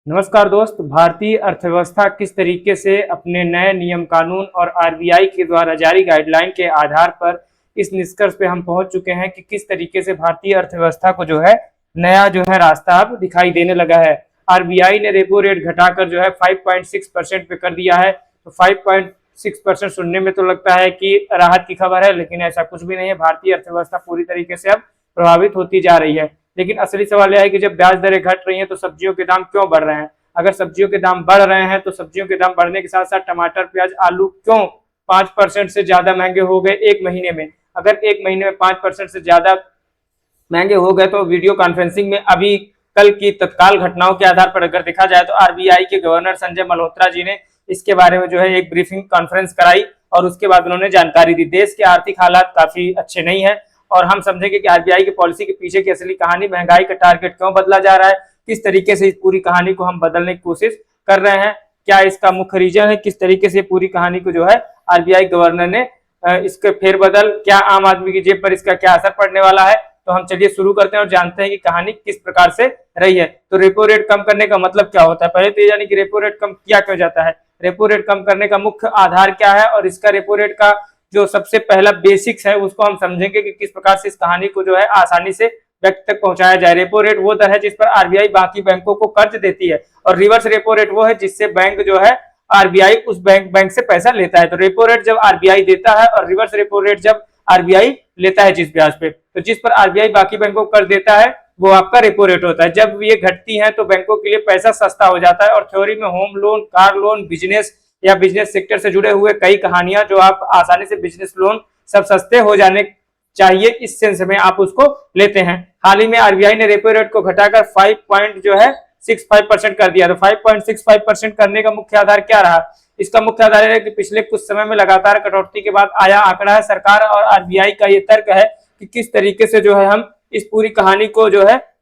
नमस्कार दोस्त। भारतीय अर्थव्यवस्था किस तरीके से अपने नए नियम कानून और आरबीआई के द्वारा जारी गाइडलाइन के आधार पर इस निष्कर्ष पे हम पहुंच चुके हैं कि किस तरीके से भारतीय अर्थव्यवस्था को जो है नया रास्ता अब दिखाई देने लगा है। आरबीआई ने रेपो रेट घटाकर 5.6% पे कर दिया है। तो 5.6% सुनने में तो लगता है कि राहत की खबर है, लेकिन ऐसा कुछ भी नहीं है। भारतीय अर्थव्यवस्था पूरी तरीके से अब प्रभावित होती जा रही है। लेकिन असली सवाल यह है कि जब ब्याज दरें घट रही हैं तो सब्जियों के दाम क्यों बढ़ रहे हैं। अगर सब्जियों के दाम बढ़ रहे हैं तो सब्जियों के दाम बढ़ने के साथ साथ टमाटर, प्याज, आलू क्यों 5% से ज्यादा महंगे हो गए एक महीने में। अगर एक महीने में 5% से ज्यादा महंगे हो गए तो वीडियो कॉन्फ्रेंसिंग में अभी कल की तत्काल घटनाओं के आधार पर अगर देखा जाए तो आरबीआई के गवर्नर संजय मल्होत्रा जी ने इसके बारे में एक ब्रीफिंग कॉन्फ्रेंस कराई और उसके बाद उन्होंने जानकारी दी। देश के आर्थिक हालात काफी अच्छे नहीं है और हम समझेंगे कि आरबीआई की पॉलिसी के पीछे की असली कहानी, महंगाई का टारगेट क्यों बदला जा रहा है, किस तरीके से इस पूरी कहानी को हम बदलने की कोशिश कर रहे हैं, क्या इसका मुख्य रीजन है, किस तरीके से पूरी कहानी को आरबीआई गवर्नर ने इसके फेरबदल, क्या आम आदमी की जेब पर इसका क्या असर पड़ने वाला है। तो हम चलिए शुरू करते हैं और जानते हैं कि कहानी किस प्रकार से रही है। तो रेपो रेट कम करने का मतलब क्या होता है, पहले तो ये जानी कि रेपो रेट कम किया क्यों जाता है, रेपो रेट कम करने का मुख्य आधार क्या है और इसका रेपो रेट का जो सबसे पहला बेसिक्स है उसको हम समझेंगे कि किस प्रकार से इस कहानी को आसानी से व्यक्ति तक पहुंचाया जाए। रेपो रेट वो दर है जिस पर आरबीआई बाकी बैंकों को कर्ज देती है और रिवर्स रेपो रेट वो है जिससे बैंक आरबीआई उस बैंक से पैसा लेता है। तो रेपो रेट जब आरबीआई देता है और रिवर्स रेपो रेट जब आरबीआई लेता है जिस ब्याज पे, तो जिस पर आरबीआई बाकी बैंकों को कर्ज देता है वो आपका रेपो रेट होता है। जब ये घटती है तो बैंकों के लिए पैसा सस्ता हो जाता है और थ्योरी में home loan, car loan, business या बिजनेस सेक्टर से जुड़े हुए कई कहानियां जो आप आसानी से बिजनेस लोन सब सस्ते हो जाने चाहिए, इस सेंस में आप उसको लेते हैं। हाल ही में आरबीआई ने रेपो रेट को घटाकर 5.65% कर दिया। तो 5.65% करने का मुख्य आधार क्या रहा, इसका मुख्य आधार है कि पिछले कुछ समय में लगातार कटौती के बाद आया आंकड़ा है। सरकार और आरबीआई का ये तर्क है कि किस तरीके से हम इस पूरी कहानी को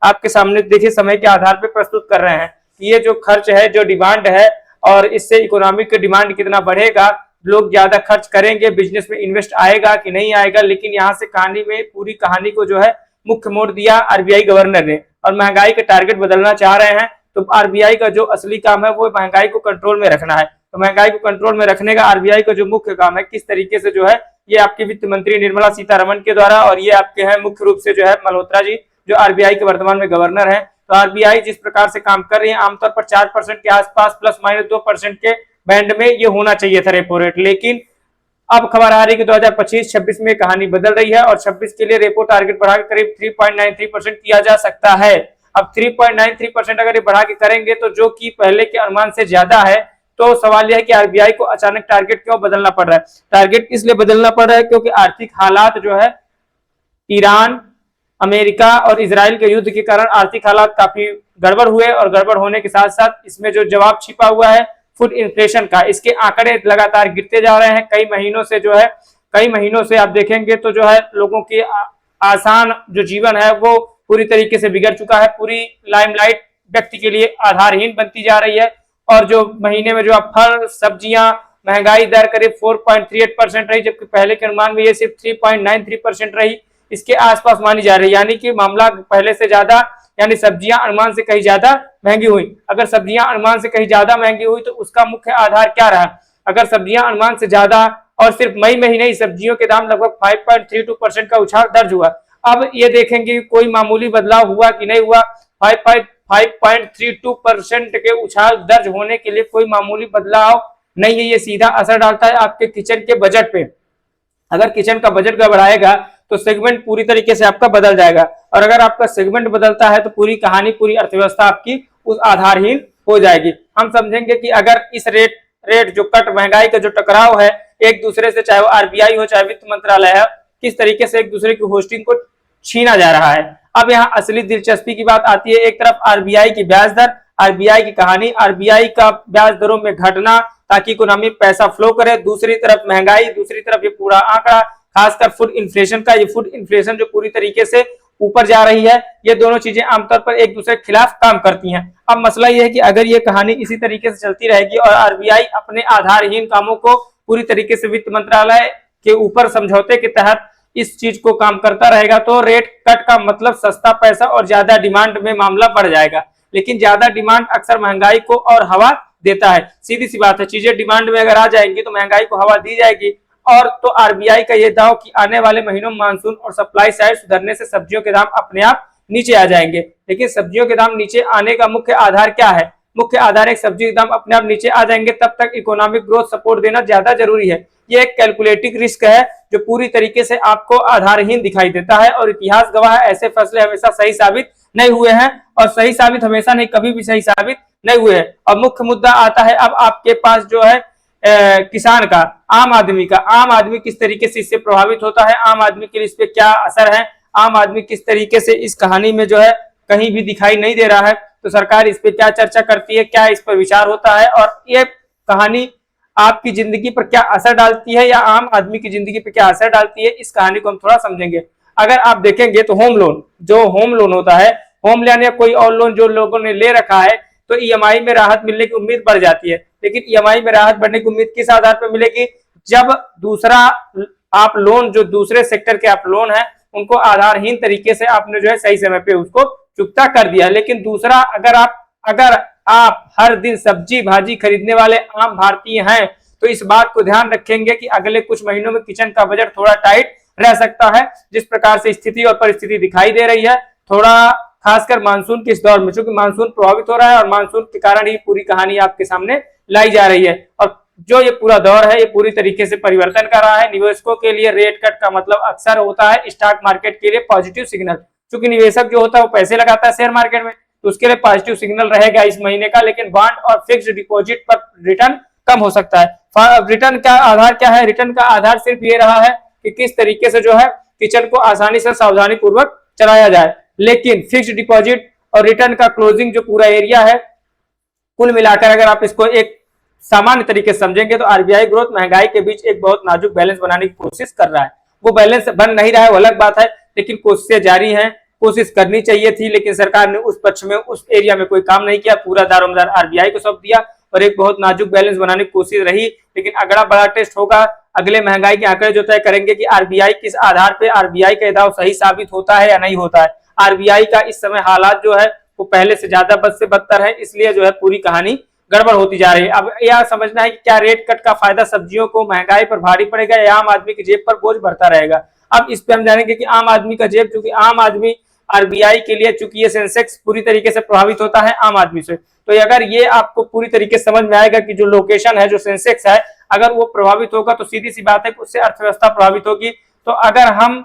आपके सामने देखिए समय के आधार पर प्रस्तुत कर रहे हैं कि ये जो खर्च है, जो डिमांड है और इससे इकोनॉमिक डिमांड कितना बढ़ेगा, लोग ज्यादा खर्च करेंगे, बिजनेस में इन्वेस्ट आएगा कि नहीं आएगा। लेकिन यहाँ से कहानी में पूरी कहानी को मुख्य मोड़ दिया आरबीआई गवर्नर ने और महंगाई का टारगेट बदलना चाह रहे हैं। तो आरबीआई का जो असली काम है वो महंगाई को कंट्रोल में रखना है। तो महंगाई को कंट्रोल में रखने का आरबीआई का जो मुख्य काम है, किस तरीके से ये आपकी वित्त मंत्री निर्मला सीतारमण के द्वारा और ये आपके हैं मुख्य रूप से मल्होत्रा जी जो आरबीआई के वर्तमान में गवर्नर है। तो आरबीआई जिस प्रकार से काम कर रही है, आमतौर पर 4% के आसपास प्लस माइनस 2% के बैंड में ये होना चाहिए था रेपो रेट। लेकिन अब खबर आ रही है कि 2025-26 में कहानी बदल रही है और 26 के लिए रेपो टारगेट बढ़ाकर करीब 3.93% किया जा सकता है। अब 3.93% अगर ये बढ़ा के करेंगे तो जो कि पहले के अनुमान से ज्यादा है, तो सवाल यह है कि आरबीआई को अचानक टारगेट क्यों बदलना पड़ रहा है। टारगेट इसलिए बदलना पड़ रहा है क्योंकि आर्थिक हालात ईरान, अमेरिका और इजराइल के युद्ध के कारण आर्थिक हालात काफी गड़बड़ हुए और गड़बड़ होने के साथ साथ इसमें जो जवाब छिपा हुआ है फूड इन्फ्लेशन का, इसके आंकड़े लगातार गिरते जा रहे हैं। कई महीनों से आप देखेंगे तो लोगों की आसान जो जीवन है वो पूरी तरीके से बिगड़ चुका है। पूरी लाइमलाइट व्यक्ति के लिए आधारहीन बनती जा रही है और जो महीने में फल, सब्जियां, महंगाई दर करीब 4.38% रही, जबकि पहले के अनुमान में ये सिर्फ 3.93% रही, इसके आसपास मानी जा रही है। यानी कि मामला पहले से ज्यादा, यानी सब्जियां अनुमान से कहीं ज्यादा महंगी हुई। अगर सब्जियां अनुमान से कहीं ज्यादा महंगी हुई तो उसका मुख्य आधार क्या रहा। अगर सब्जियां अनुमान से ज्यादा और सिर्फ मई महीने ही सब्जियों के दाम लगभग 5.32% का उछाल दर्ज हुआ। अब ये देखेंगे कोई मामूली बदलाव हुआ कि नहीं हुआ। 5.32% के उछाल दर्ज होने के लिए कोई मामूली बदलाव नहीं है, ये सीधा असर डालता है आपके किचन के बजट पे। अगर किचन का बजट गड़बड़ाएगा तो सेगमेंट पूरी तरीके से आपका बदल जाएगा और अगर आपका सेगमेंट बदलता है तो पूरी कहानी, पूरी अर्थव्यवस्था आपकी उस आधारहीन हो जाएगी। हम समझेंगे कि अगर इस रेट जो कट, महंगाई का जो टकराव है एक दूसरे से, चाहे वो आरबीआई हो चाहे वित्त मंत्रालय है, किस तरीके से एक दूसरे की होस्टिंग को छीना जा रहा है। अब यहाँ असली दिलचस्पी की बात आती है। एक तरफ आरबीआई की ब्याज दर, आरबीआई की कहानी, आरबीआई का ब्याज दरों में घटना ताकि इकोनॉमी पैसा फ्लो करे, दूसरी तरफ महंगाई, दूसरी तरफ ये पूरा आंकड़ा, खासकर फूड इन्फ्लेशन का, ये फूड इन्फ्लेशन जो पूरी तरीके से ऊपर जा रही है। ये दोनों चीजें आमतौर पर एक दूसरे के खिलाफ काम करती हैं। अब मसला ये है कि अगर ये कहानी इसी तरीके से चलती रहेगी और आरबीआई अपने आधारहीन कामों को पूरी तरीके से वित्त मंत्रालय के ऊपर समझौते के तहत इस चीज को काम करता रहेगा तो रेट कट का मतलब सस्ता पैसा और ज्यादा डिमांड में मामला बढ़ जाएगा। लेकिन ज्यादा डिमांड अक्सर महंगाई को और हवा देता है। सीधी सी बात है, चीजें डिमांड में अगर आ जाएंगी तो महंगाई को हवा दी जाएगी। और तो आरबीआई का यह दाव कि आने वाले महीनों में मानसून और सप्लाई साइड सुधरने से सब्जियों के दाम अपने आप नीचे आ जाएंगे। लेकिन सब्जियों के दाम नीचे आने का मुख्य आधार क्या है? मुख्य आधार एक सब्जी के दाम अपने आप नीचे आ जाएंगे तब तक इकोनॉमिक ग्रोथ सपोर्ट देना ज्यादा जरूरी है। ये एक कैलकुलेटिव रिस्क है जो पूरी तरीके से आपको आधारहीन दिखाई देता है और इतिहास गवाह है ऐसे फैसले हमेशा सही साबित नहीं हुए हैं और सही साबित हमेशा नहीं, कभी भी सही साबित नहीं हुए हैं। और मुख्य मुद्दा आता है अब आपके पास जो है किसान का, आम आदमी का। आम आदमी किस तरीके से इससे प्रभावित होता है, आम आदमी के लिए इस पे क्या असर है, आम आदमी किस तरीके से इस कहानी में जो है कहीं भी दिखाई नहीं दे रहा है। तो सरकार इस पे क्या चर्चा करती है, क्या इस पर विचार होता है और ये कहानी आपकी जिंदगी पर क्या असर डालती है या आम आदमी की जिंदगी पर क्या असर डालती है, इस कहानी को हम थोड़ा समझेंगे। अगर आप देखेंगे तो होम लोन, जो होम लोन होता है, होम लोन या कोई और लोन जो लोगों ने ले रखा है, तो ईएमआई में राहत मिलने की उम्मीद बढ़ जाती है। लेकिन ईएमआई में राहत बढ़ने की उम्मीद किस आधार पर मिलेगी? जब दूसरा आप लोन, जो दूसरे सेक्टर के आप लोन है उनको आधारहीन तरीके से आपने जो है सही समय पे उसको चुकता कर दिया। लेकिन दूसरा, अगर आप हर दिन सब्जी भाजी खरीदने वाले आम भारतीय हैं तो इस बात को ध्यान रखेंगे कि अगले कुछ महीनों में किचन का बजट थोड़ा टाइट रह सकता है। जिस प्रकार से स्थिति और परिस्थिति दिखाई दे रही है, थोड़ा खासकर मानसून के इस दौर में, चूंकि मानसून प्रभावित हो रहा है और मानसून के कारण ही पूरी कहानी आपके सामने लाई जा रही है। और जो ये पूरा दौर है ये पूरी तरीके से परिवर्तन कर रहा है। निवेशकों के लिए रेट कट का मतलब अक्सर होता है स्टॉक मार्केट के लिए पॉजिटिव सिग्नल। क्योंकि निवेशक जो होता है वो पैसे लगाता है शेयर मार्केट में, तो उसके लिए पॉजिटिव सिग्नल रहेगा इस महीने का। लेकिन बॉन्ड और फिक्स्ड डिपॉजिट पर रिटर्न कम हो सकता है। रिटर्न का आधार क्या है? रिटर्न का आधार सिर्फ ये रहा है कि किस तरीके से जो है किचन को आसानी से सावधानी पूर्वक चलाया जाए। लेकिन फिक्स्ड डिपॉजिट और रिटर्न का क्लोजिंग जो पूरा एरिया है, कुल मिलाकर अगर आप इसको एक सामान्य तरीके से समझेंगे तो आरबीआई ग्रोथ महंगाई के बीच एक बहुत नाजुक बैलेंस बनाने की कोशिश कर रहा है। वो बैलेंस बन नहीं रहा है वो अलग बात है, लेकिन कोशिशें जारी हैं। कोशिश करनी चाहिए थी लेकिन सरकार ने उस पक्ष में, उस एरिया में कोई काम नहीं किया, पूरा दारोमदार आरबीआई को सौंप दिया और एक बहुत नाजुक बैलेंस बनाने की कोशिश रही। लेकिन अगला बड़ा टेस्ट होगा, अगले महंगाई के आंकड़े जो तय करेंगे कि आरबीआई किस आधार पर आरबीआई का दाव सही साबित होता है या नहीं होता है। आरबीआई का इस समय हालात जो है वो पहले से ज्यादा बद से बदतर है, इसलिए जो है पूरी कहानी गड़बड़ होती जा रही है। अब यह समझना है कि क्या रेट कट का फायदा सब्जियों को महंगाई पर भारी पड़ेगा या आम आदमी की जेब पर बोझ बढ़ता रहेगा। अब इस पे हम जानेंगे कि आम आदमी का जेब, क्योंकि आम आदमी आरबीआई के लिए, चूंकि ये सेंसेक्स पूरी तरीके से प्रभावित होता है आम आदमी से, तो अगर ये आपको पूरी तरीके से समझ में आएगा कि जो लोकेशन है, जो सेंसेक्स है, अगर वो प्रभावित होगा तो सीधी सी बात है कि उससे अर्थव्यवस्था प्रभावित होगी। तो अगर हम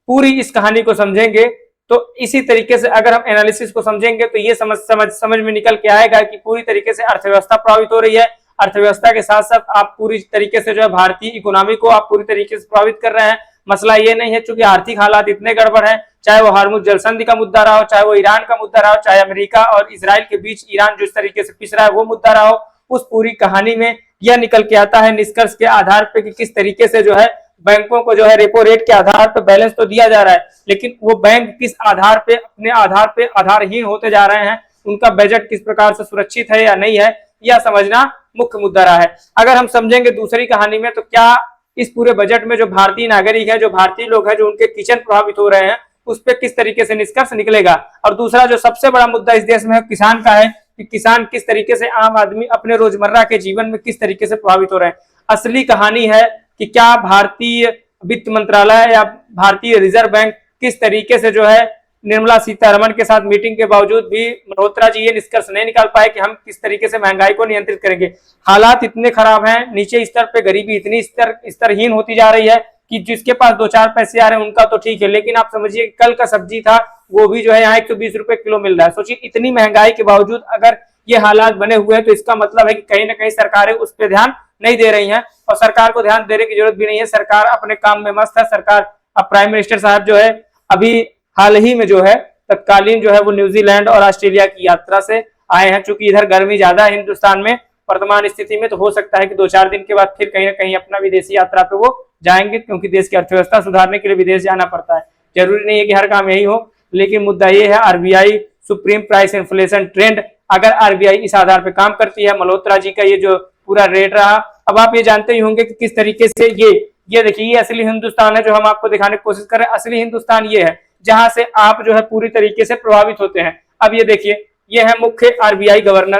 पूरी इस कहानी को समझेंगे तो इसी तरीके से अगर हम एनालिसिस को समझेंगे तो ये समझ में निकल के आएगा कि पूरी तरीके से अर्थव्यवस्था प्रभावित हो रही है। अर्थव्यवस्था के साथ साथ आप पूरी तरीके से जो है भारतीय इकोनॉमी को आप पूरी तरीके से प्रभावित कर रहे हैं। मसला ये नहीं है, चूंकि आर्थिक हालात इतने गड़बड़ हैं, चाहे वो हार्मुज जलसंधि का मुद्दा रहा हो, चाहे वो ईरान का मुद्दा रहा हो, चाहे अमेरिका और इजराइल के बीच ईरान जिस तरीके से पिस रहा है वो मुद्दा रहा हो, उस पूरी कहानी में यह निकल के आता है निष्कर्ष के आधार पर कि किस तरीके से जो है बैंकों को जो है रेपो रेट के आधार पर बैलेंस तो दिया जा रहा है, लेकिन वो बैंक किस आधार पे, अपने आधार पे आधारहीन होते जा रहे हैं, उनका बजट किस प्रकार से सुरक्षित है या नहीं है, यह समझना मुख्य मुद्दा रहा है। अगर हम समझेंगे दूसरी कहानी में तो क्या इस पूरे बजट में जो भारतीय नागरिक है, जो भारतीय लोग हैं, जो उनके किचन प्रभावित हो रहे हैं, उस पर किस तरीके से निष्कर्ष निकलेगा। और दूसरा जो सबसे बड़ा मुद्दा इस देश में किसान का है कि किसान किस तरीके से, आम आदमी अपने रोजमर्रा के जीवन में किस तरीके से प्रभावित हो रहे हैं। असली कहानी है कि क्या भारतीय वित्त मंत्रालय या भारतीय रिजर्व बैंक किस तरीके से जो है निर्मला सीतारमण के साथ मीटिंग के बावजूद भी मल्होत्रा जी ये निष्कर्ष नहीं निकाल पाए कि हम किस तरीके से महंगाई को नियंत्रित करेंगे। हालात इतने खराब हैं, नीचे स्तर पे गरीबी इतनी स्तरहीन होती जा रही है कि जिसके पास 2-4 पैसे आ रहे हैं उनका तो ठीक है, लेकिन आप समझिए कल का सब्जी था वो भी जो है यहाँ 120 रुपए किलो मिल रहा है। सोचिए इतनी महंगाई के बावजूद अगर ये हालात बने हुए हैं तो इसका मतलब है कि कहीं ना कहीं सरकारें उस पर ध्यान नहीं दे रही हैं और सरकार को ध्यान देने की जरूरत भी नहीं है। सरकार अपने काम में मस्त है। सरकार, अब प्राइम मिनिस्टर साहब जो है अभी हाल ही में जो है तत्कालीन जो है वो न्यूजीलैंड और ऑस्ट्रेलिया की यात्रा से आए हैं। चूंकि इधर गर्मी ज्यादा है हिंदुस्तान में वर्तमान स्थिति में, तो हो सकता है कि 2-4 दिन के बाद फिर कहीं ना कहीं अपना विदेशी यात्रा पे वो जाएंगे, क्योंकि देश की अर्थव्यवस्था सुधारने के लिए विदेश जाना पड़ता है। जरूरी नहीं है कि हर काम यही हो, लेकिन मुद्दा ये है RBI supreme price inflation trend, अगर आरबीआई इस आधार पर काम करती है, मल्होत्रा जी का ये जो पूरा रेट रहा, अब आप ये जानते ही होंगे कि किस तरीके से ये देखिए, ये असली हिंदुस्तान है जो हम आपको दिखाने की कोशिश कर रहे हैं। असली हिंदुस्तान ये है जहां से आप जो है पूरी तरीके से प्रभावित होते हैं। अब ये देखिए, ये है मुख्य आरबीआई गवर्नर,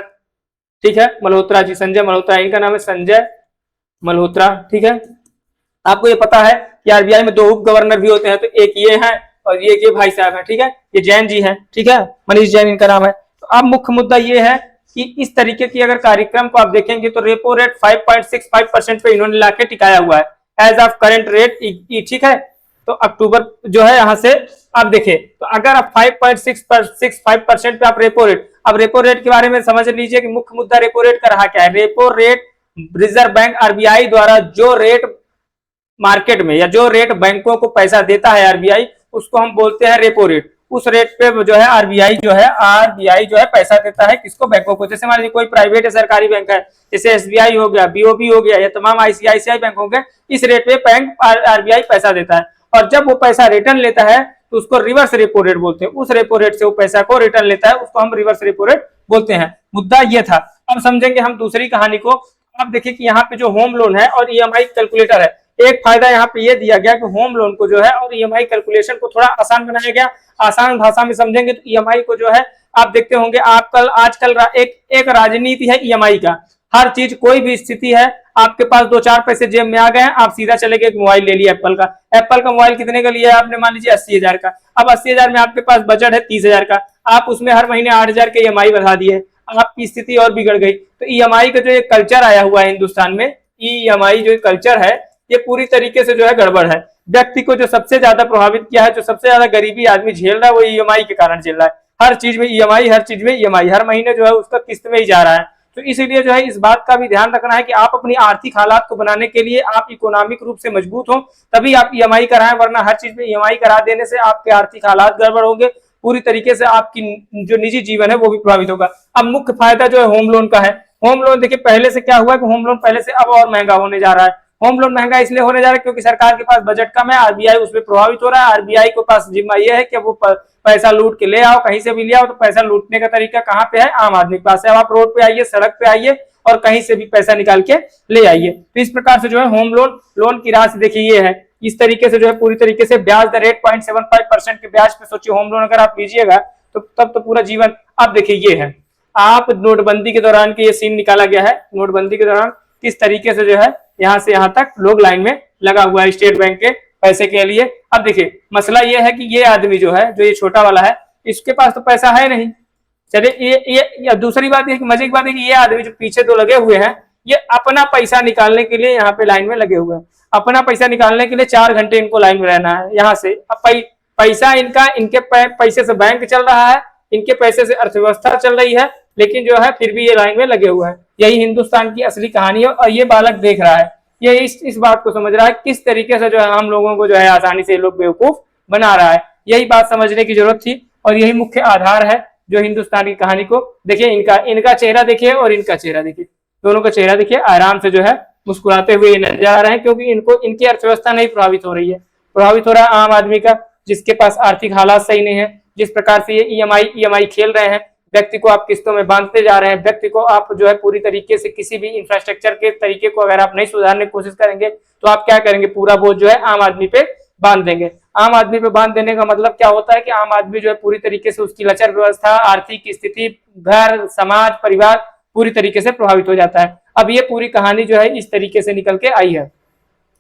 ठीक है, मल्होत्रा जी, संजय मल्होत्रा, इनका नाम है संजय मल्होत्रा, ठीक है। आपको ये पता है कि आरबीआई में 2 उप गवर्नर भी होते हैं, तो एक ये है और ये भाई साहब है, ठीक है, ये जैन जी है, ठीक है, मनीष जैन इनका नाम है। तो अब मुख्य मुद्दा ये है कि इस तरीके की अगर कार्यक्रम को आप देखेंगे तो रेपो रेट 5.65% पे इन्होंने लाके टिकाया हुआ है एज ऑफ करंट रेट, ठीक है। तो अक्टूबर जो है यहां से आप देखिए, तो अगर आप 5.65% पे आप रेपो रेट, अब रेपो रेट के बारे में समझ लीजिए कि मुख्य मुद्दा रेपो रेट का रहा क्या है। Repo rate reserve bank RBI द्वारा जो रेट मार्केट में या जो रेट बैंकों को पैसा देता है आरबीआई, उसको हम बोलते हैं रेपो रेट। उस रेट पे जो है आरबीआई जो है पैसा देता है किसको, बैंकों को। जैसे मान लीजिए कोई प्राइवेट या सरकारी बैंक है, जैसे एसबीआई हो गया, बीओबी हो गया, या तमाम आईसीआईसीआई बैंक हो गए, इस रेट पे बैंक आरबीआई पैसा देता है। और जब वो पैसा रिटर्न लेता है तो उसको रिवर्स रेपो रेट बोलते हैं। उस रेपो रेट से वो पैसा को रिटर्न लेता है, उसको हम रिवर्स रेपो रेट बोलते हैं। मुद्दा ये था। अब समझेंगे हम दूसरी कहानी को। अब देखिए कि यहाँ पे जो होम लोन है और ईएमआई कैलकुलेटर है, एक फायदा यहाँ पे ये दिया गया कि होम लोन को जो है और ईएमआई कैलकुलेशन को थोड़ा आसान बनाया गया। आसान भाषा में समझेंगे तो ईएमआई को जो है आप देखते होंगे आजकल एक राजनीति है ईएमआई का। हर चीज, कोई भी स्थिति है, आपके पास 2-4 पैसे जेब में आ गए हैं, आप सीधा चले गए एक मोबाइल ले लिया एप्पल का। एप्पल का मोबाइल कितने का लिया है आपने, मान लीजिए 80,000 का। अब 80,000 में आपके पास बजट है 30,000 का, आप उसमें हर महीने 8,000 के ईएमआई बढ़ा दिए, आपकी स्थिति और बिगड़ गई। तो ईएमआई का जो एक कल्चर आया हुआ है हिंदुस्तान में, ईएमआई जो कल्चर है ये पूरी तरीके से जो है गड़बड़ है। व्यक्ति को जो सबसे ज्यादा प्रभावित किया है, जो सबसे ज्यादा गरीबी आदमी झेल रहा है, वो ईएमआई के कारण झेल रहा है। हर चीज में ईएमआई, हर चीज में ईएमआई, हर महीने जो है उसका किस्त में ही जा रहा है। तो इसीलिए जो है इस बात का भी ध्यान रखना है कि आप अपनी आर्थिक हालात को बनाने के लिए आप इकोनॉमिक रूप से मजबूत हो, तभी आप ईएमआई कराएं, वरना हर चीज में ईएमआई करा देने से आपके आर्थिक हालात गड़बड़ होंगे, पूरी तरीके से आपकी जो निजी जीवन है वो भी प्रभावित होगा। अब मुख्य फायदा जो है होम लोन का है। होम लोन देखिए पहले से क्या हुआ कि होम लोन पहले से अब और महंगा होने जा रहा है। होम लोन महंगा इसलिए होने जा रहा है क्योंकि सरकार के पास बजट कम है, आरबीआई उसमें प्रभावित हो रहा है। आरबीआई के पास जिम्मा यह है कि वो पैसा लूट के ले आओ, कहीं से भी ले आओ। तो पैसा लूटने का तरीका कहाँ पे है, आम आदमी के पास है। अब आप रोड पे आइए, सड़क पे आइए और कहीं से भी पैसा निकाल के ले आइए। तो इस प्रकार से जो है होम लोन की राशि देखिए ये है, इस तरीके से जो है पूरी तरीके से ब्याज दर 8.75% के ब्याज पे सोचिए होम लोन अगर आप लीजिएगा तो तब तो पूरा जीवन। अब देखिए ये है, आप नोटबंदी के दौरान के ये सीन निकाला गया है। नोटबंदी के दौरान किस तरीके से जो है यहाँ से यहाँ तक लोग लाइन में लगा हुआ है स्टेट बैंक के पैसे के लिए। अब देखिए मसला ये है कि ये आदमी जो है, जो ये छोटा वाला है, इसके पास तो पैसा है नहीं। चलिए ये दूसरी बात है कि मजे की बात है कि ये आदमी जो पीछे दो लगे हुए हैं, ये अपना पैसा निकालने के लिए यहाँ पे लाइन में लगे हुए हैं। अपना पैसा निकालने के लिए 4 घंटे इनको लाइन में रहना है। यहाँ से अब पैसा इनके पैसे से बैंक चल रहा है, इनके पैसे से अर्थव्यवस्था चल रही है, लेकिन जो है फिर भी ये लाइन में लगे हुए हैं। यही हिंदुस्तान की असली कहानी है और ये बालक देख रहा है, ये इस बात को समझ रहा है किस तरीके से जो है हम लोगों को जो है आसानी से लोग बेवकूफ बना रहा है। यही बात समझने की जरूरत थी और यही मुख्य आधार है जो हिंदुस्तान की कहानी को। देखिए इनका चेहरा देखिए और इनका चेहरा देखिए, दोनों का चेहरा देखिए, आराम से जो है मुस्कुराते हुए नजर आ रहे हैं, क्योंकि इनकी अर्थव्यवस्था नहीं प्रभावित हो रही है। प्रभावित हो रहा है आम आदमी का, जिसके पास आर्थिक हालात सही नहीं है। जिस प्रकार से ये ईएमआई खेल रहे हैं, व्यक्ति को आप किस्तों में बांधते जा रहे हैं, व्यक्ति को आप जो है पूरी तरीके से किसी भी इंफ्रास्ट्रक्चर के तरीके को अगर आप नहीं सुधारने की कोशिश करेंगे तो आप क्या करेंगे, पूरा बोझ जो है आम आदमी पे बांध देंगे। आम आदमी पे बांध देने का मतलब क्या होता है कि आम आदमी जो है पूरी तरीके से उसकी लचर व्यवस्था, आर्थिक स्थिति, घर, समाज, परिवार पूरी तरीके से प्रभावित हो जाता है। अब ये पूरी कहानी जो है इस तरीके से निकल के आई है।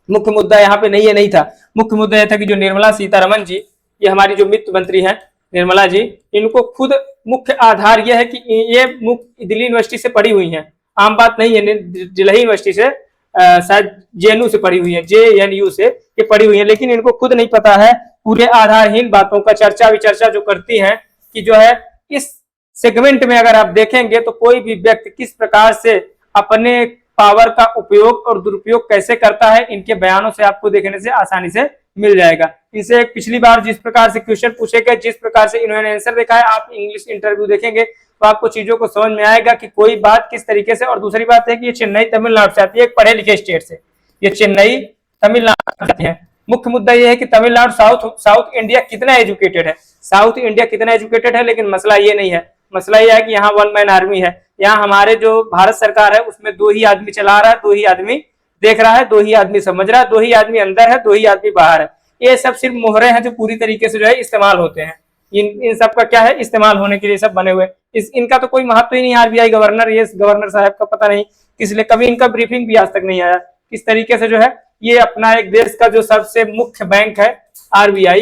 मुख्य मुद्दा यहाँ पे नहीं था। मुख्य मुद्दा यह था कि जो निर्मला सीतारमण जी, ये हमारी जो वित्त मंत्री हैं निर्मला जी, इनको खुद मुख्य आधार यह है कि ये दिल्ली यूनिवर्सिटी से पढ़ी हुई हैं। आम बात नहीं है, दिल्ली यूनिवर्सिटी से शायद जेएनयू से पढ़ी हुई है, जेएनयू से ये पढ़ी हुई है, लेकिन इनको खुद नहीं पता है पूरे आधारहीन बातों का चर्चा विचर्चा जो करती हैं कि जो है इस सेगमेंट में अगर आप देखेंगे तो कोई भी व्यक्ति किस प्रकार से अपने पावर का उपयोग और दुरुपयोग कैसे करता है, इनके बयानों से आपको देखने से आसानी से मिल जाएगा। इसे पिछली बार जिस प्रकार से क्वेश्चन पूछे गए, जिस प्रकार से इन्होंने आंसर देखा है, आप इंग्लिश इंटरव्यू देखेंगे तो आपको चीजों को समझ में आएगा कि कोई बात किस तरीके से। और दूसरी बात है कि ये चेन्नई तमिलनाडु से आती है, एक पढ़े लिखे स्टेट से, ये चेन्नई तमिलनाडु से आती है। मुख्य मुद्दा ये है कि तमिलनाडु साउथ इंडिया कितना एजुकेटेड है, साउथ इंडिया कितना एजुकेटेड है, लेकिन मसला ये नहीं है। मसला यह है कि यहाँ 1 मैन आर्मी है। यहाँ हमारे जो भारत सरकार है उसमें 2 ही आदमी चला रहा है, 2 ही आदमी देख रहा है, 2 ही आदमी समझ रहा है, 2 ही आदमी अंदर है, 2 ही आदमी बाहर है। ये सब सिर्फ मोहरे हैं जो पूरी तरीके से जो है इस्तेमाल होते हैं। इन सब का क्या है, इस्तेमाल होने के लिए सब बने हुए। इनका तो कोई महत्व ही नहीं। आरबीआई गवर्नर, ये गवर्नर साहब का पता नहीं इसलिए कभी इनका ब्रीफिंग भी आज तक नहीं आया। किस तरीके से जो है ये अपना एक देश का जो सबसे मुख्य बैंक है RBI,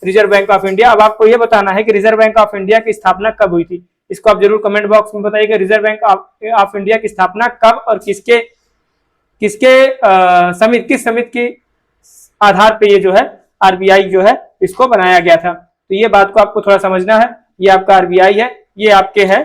reserve bank of India. अब आपको ये बताना है कि रिजर्व बैंक ऑफ इंडिया की स्थापना कब हुई थी, इसको आप जरूर कमेंट बॉक्स में बताइएगा। रिजर्व बैंक ऑफ इंडिया की स्थापना कब और किसके किस समिति के आधार पे ये जो है आरबीआई जो है इसको बनाया गया था। तो ये बात को आपको थोड़ा समझना है। ये आपका आरबीआई है, ये आपके है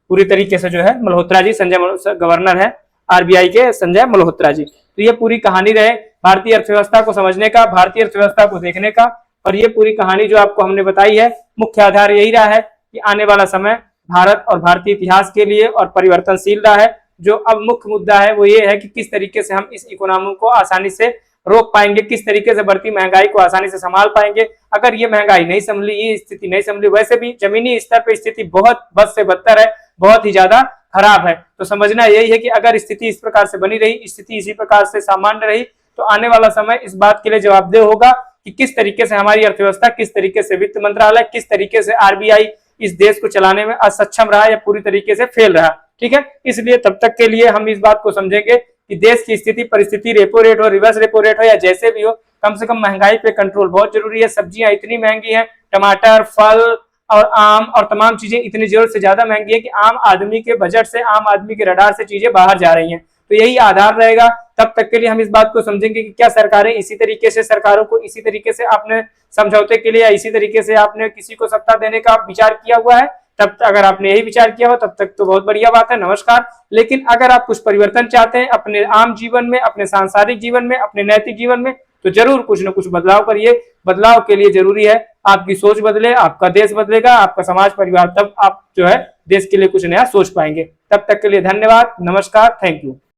पूरी तरीके से जो है मल्होत्रा जी, संजय गवर्नर है आरबीआई के, संजय मल्होत्रा जी। तो ये पूरी कहानी रहे भारतीय अर्थव्यवस्था को समझने का, भारतीय अर्थव्यवस्था को देखने का। और ये पूरी कहानी जो आपको हमने बताई है, मुख्य आधार यही रहा है कि आने वाला समय भारत और भारतीय इतिहास के लिए और परिवर्तनशील रहा है। जो अब मुख्य मुद्दा है वो ये है कि किस तरीके से हम इस इकोनॉमी को आसानी से रोक पाएंगे, किस तरीके से बढ़ती महंगाई को आसानी से संभाल पाएंगे। अगर ये महंगाई नहीं संभली, ये स्थिति नहीं संभली, वैसे भी जमीनी स्तर पर स्थिति बहुत बद से बदतर है, बहुत ही ज्यादा खराब है। तो समझना यही है कि अगर स्थिति इस प्रकार से बनी रही, स्थिति इसी प्रकार से सामान्य रही, तो आने वाला समय इस बात के लिए जवाबदेह होगा कि किस तरीके से हमारी अर्थव्यवस्था, किस तरीके से वित्त मंत्रालय, किस तरीके से आरबीआई इस देश को चलाने में असक्षम रहा या पूरी तरीके से फेल रहा। ठीक है, इसलिए तब तक के लिए हम इस बात को समझेंगे कि देश की स्थिति, परिस्थिति, रेपो रेट हो, रिवर्स रेपो रेट हो या जैसे भी हो, कम से कम महंगाई पे कंट्रोल बहुत जरूरी है। सब्जियां इतनी महंगी हैं, टमाटर, फल और आम और तमाम चीजें इतनी जरूरत से ज्यादा महंगी है कि आम आदमी के बजट से, आम आदमी के रडार से चीजें बाहर जा रही हैं। तो यही आधार रहेगा। तब तक के लिए हम इस बात को समझेंगे कि क्या सरकारें इसी तरीके से, सरकारों को इसी तरीके से आपने समझौते के लिए या इसी तरीके से आपने किसी को सत्ता देने का विचार किया हुआ है। तब अगर आपने यही विचार किया हो तब तक तो बहुत बढ़िया बात है, नमस्कार। लेकिन अगर आप कुछ परिवर्तन चाहते हैं अपने आम जीवन में, अपने सांसारिक जीवन में, अपने नैतिक जीवन में, तो जरूर कुछ न कुछ बदलाव करिए। बदलाव के लिए जरूरी है आपकी सोच बदले, आपका देश बदलेगा, आपका समाज परिवार, तब आप जो है देश के लिए कुछ नया सोच पाएंगे। तब तक के लिए धन्यवाद, नमस्कार, थैंक यू।